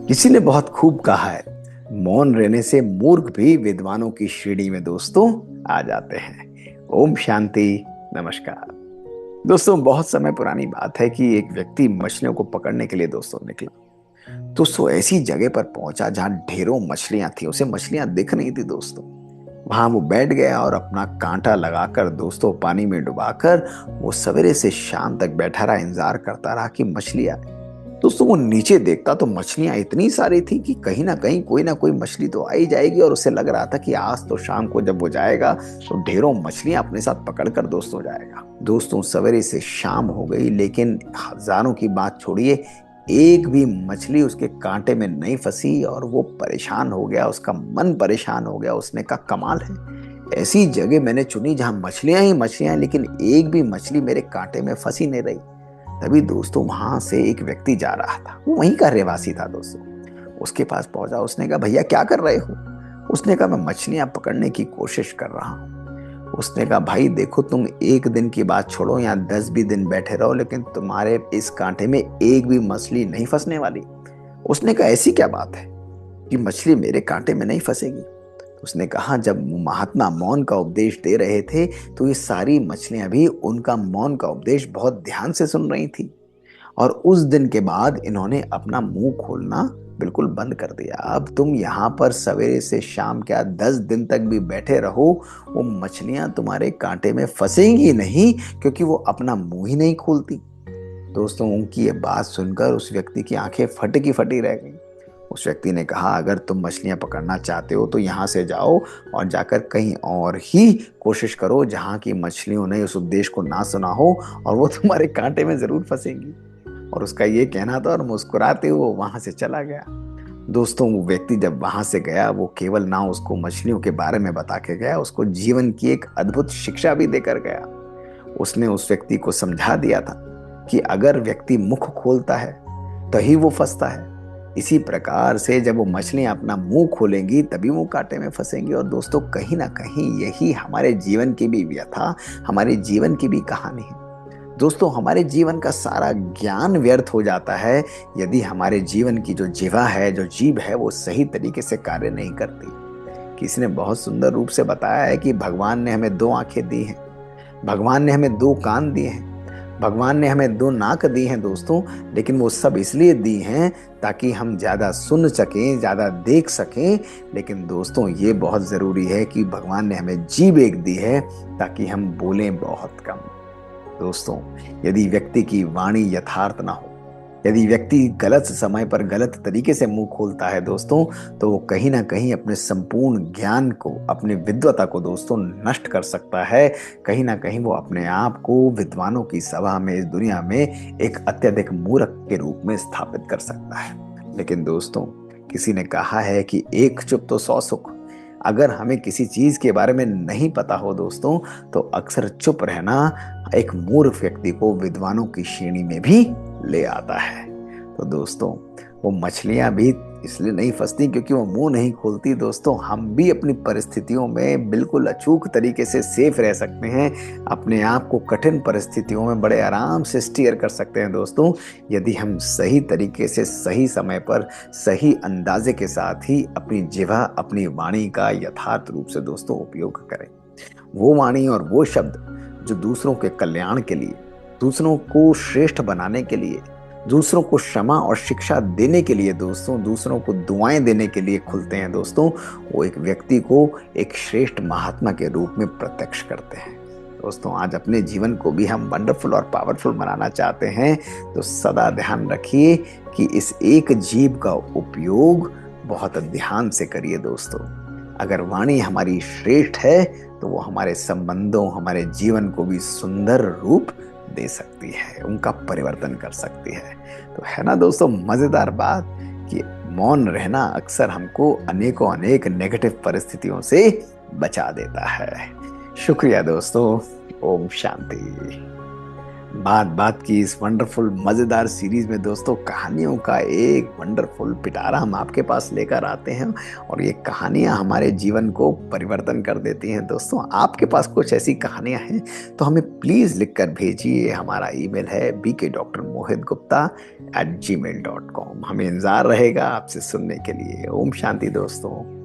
किसी ने बहुत खूब कहा है, मौन रहने से मूर्ख भी विद्वानों की श्रेणी में दोस्तों आ जाते हैं। ओम शांति। नमस्कार दोस्तों। बहुत समय पुरानी बात है कि एक व्यक्ति मछलियों को पकड़ने के लिए दोस्तों निकला। दोस्तों ऐसी जगह पर पहुंचा जहां ढेरों मछलियां थी। उसे मछलियां दिख नहीं थी दोस्तों। वहां वो बैठ गया और अपना कांटा लगाकर दोस्तों पानी में डुबाकर वो सवेरे से शाम तक बैठा रहा, इंतजार करता रहा कि मछली आए। दोस्तों वो नीचे देखता तो मछलियां इतनी सारी थी कि कहीं ना कोई मछली तो आ ही जाएगी, और उसे लग रहा था कि आज तो शाम को जब वो जाएगा तो ढेरों मछलियां अपने साथ पकड़कर दोस्तों जाएगा। दोस्तों सवेरे से शाम हो गई, लेकिन हजारों की बात छोड़िए, एक भी मछली उसके कांटे में नहीं फंसी और वो परेशान हो गया, उसका मन परेशान हो गया। उसने कहा कमाल है, ऐसी जगह मैंने चुनी जहां मछलियां ही मछलियां हैं, लेकिन एक भी मछली मेरे कांटे में फंसी नहीं रही। तभी दोस्तों वहां से एक व्यक्ति जा रहा था, वो वहीं का रहवासी था दोस्तों। उसके पास पहुंचा, उसने कहा भैया क्या कर रहे हो? उसने कहा मैं मछलियां पकड़ने की कोशिश कर रहा हूँ। उसने कहा भाई देखो, तुम एक दिन की बात छोड़ो, यहाँ 10 भी दिन बैठे रहो, लेकिन तुम्हारे इस कांटे में एक भी मछली नहीं फंसने वाली। उसने कहा ऐसी क्या बात है कि मछली मेरे कांटे में नहीं फंसेगी? उसने कहा जब महात्मा मौन का उपदेश दे रहे थे तो ये सारी मछलियां भी उनका मौन का उपदेश बहुत ध्यान से सुन रही थी, और उस दिन के बाद इन्होंने अपना मुंह खोलना बिल्कुल बंद कर दिया। अब तुम यहाँ पर सवेरे से शाम क्या 10 दिन तक भी बैठे रहो, वो मछलियां तुम्हारे कांटे में फंसेंगी नहीं, क्योंकि वो अपना मुंह ही नहीं खोलती। दोस्तों उनकी ये बात सुनकर उस व्यक्ति की आंखें फटी की फटी रह गई। उस व्यक्ति ने कहा अगर तुम मछलियां पकड़ना चाहते हो तो यहाँ से जाओ और जाकर कहीं और ही कोशिश करो जहाँ की मछलियों ने उस उद्देश्य को ना सुना हो, और वो तुम्हारे कांटे में जरूर फंसेंगी। और उसका ये कहना था, और मुस्कुराते हुए वो वहां से चला गया। दोस्तों वो व्यक्ति जब वहां से गया, वो केवल ना उसको मछलियों के बारे में बता के गया, उसको जीवन की एक अद्भुत शिक्षा भी देकर गया। उसने उस व्यक्ति को समझा दिया था कि अगर व्यक्ति मुख खोलता है तभी वो फंसता है। इसी प्रकार से जब वो मछलियां अपना मुंह खोलेंगी तभी वो कांटे में फंसेंगी। और दोस्तों कहीं ना कहीं यही हमारे जीवन की भी व्यथा, हमारे जीवन की भी कहानी है। दोस्तों हमारे जीवन का सारा ज्ञान व्यर्थ हो जाता है यदि हमारे जीवन की जो जीवा है, जो जीभ है, वो सही तरीके से कार्य नहीं करती। किसी ने बहुत सुंदर रूप से बताया है कि भगवान ने हमें दो आंखें दी हैं, भगवान ने हमें दो कान दिए हैं, भगवान ने हमें दो नाक दी हैं दोस्तों। लेकिन वो सब इसलिए दी हैं ताकि हम ज्यादा सुन सकें, ज्यादा देख सकें। लेकिन दोस्तों ये बहुत जरूरी है कि भगवान ने हमें जीभ एक दी है ताकि हम बोलें बहुत कम। दोस्तों यदि व्यक्ति की वाणी यथार्थ ना हो, यदि व्यक्ति गलत समय पर गलत तरीके से मुंह खोलता है दोस्तों, तो वो कहीं ना कहीं अपने संपूर्ण ज्ञान को, अपनी विद्वता को दोस्तों नष्ट कर सकता है। कहीं ना कहीं वो अपने आप को विद्वानों की सभा में, इस दुनिया में एक अत्यधिक मूर्ख के रूप में स्थापित कर सकता है। लेकिन दोस्तों किसी ने कहा है कि एक चुप तो 100 सुख। अगर हमें किसी चीज के बारे में नहीं पता हो दोस्तों, तो अक्सर चुप रहना एक मूर्ख व्यक्ति को विद्वानों की श्रेणी में भी ले आता है। तो दोस्तों वो मछलियां भी इसलिए नहीं फंसती क्योंकि वो मुंह नहीं खोलती। दोस्तों हम भी अपनी परिस्थितियों में बिल्कुल अचूक तरीके से सेफ रह सकते हैं, अपने आप को कठिन परिस्थितियों में बड़े आराम से स्टीयर कर सकते हैं दोस्तों, यदि हम सही तरीके से, सही समय पर, सही अंदाजे के साथ ही अपनी जिह्वा, अपनी वाणी का यथार्थ रूप से दोस्तों उपयोग करें। वो वाणी और वो शब्द जो दूसरों के कल्याण के लिए, दूसरों को श्रेष्ठ बनाने के लिए, दूसरों को क्षमा और शिक्षा देने के लिए दोस्तों, दूसरों को दुआएं देने के लिए खुलते हैं दोस्तों, वो एक व्यक्ति को एक श्रेष्ठ महात्मा के रूप में प्रत्यक्ष करते हैं। दोस्तों आज अपने जीवन को भी हम वंडरफुल और पावरफुल बनाना चाहते हैं, तो सदा ध्यान रखिए कि इस एक जीभ का उपयोग बहुत ध्यान से करिए दोस्तों। अगर वाणी हमारी श्रेष्ठ है तो वो हमारे संबंधों, हमारे जीवन को भी सुंदर रूप दे सकती है, उनका परिवर्तन कर सकती है। तो है ना दोस्तों मजेदार बात कि मौन रहना अक्सर हमको अनेकों अनेक नेगेटिव परिस्थितियों से बचा देता है। शुक्रिया दोस्तों। ओम शांति। बात बात की इस वंडरफुल मजेदार सीरीज में दोस्तों कहानियों का एक वंडरफुल पिटारा हम आपके पास लेकर आते हैं, और ये कहानियां हमारे जीवन को परिवर्तन कर देती हैं। दोस्तों आपके पास कुछ ऐसी कहानियां हैं तो हमें प्लीज लिखकर भेजिए। हमारा ईमेल है bk.mohitgupta@gmail.com। हमें इंतजार रहेगा आपसे सुनने के लिए। ओम शांति दोस्तों।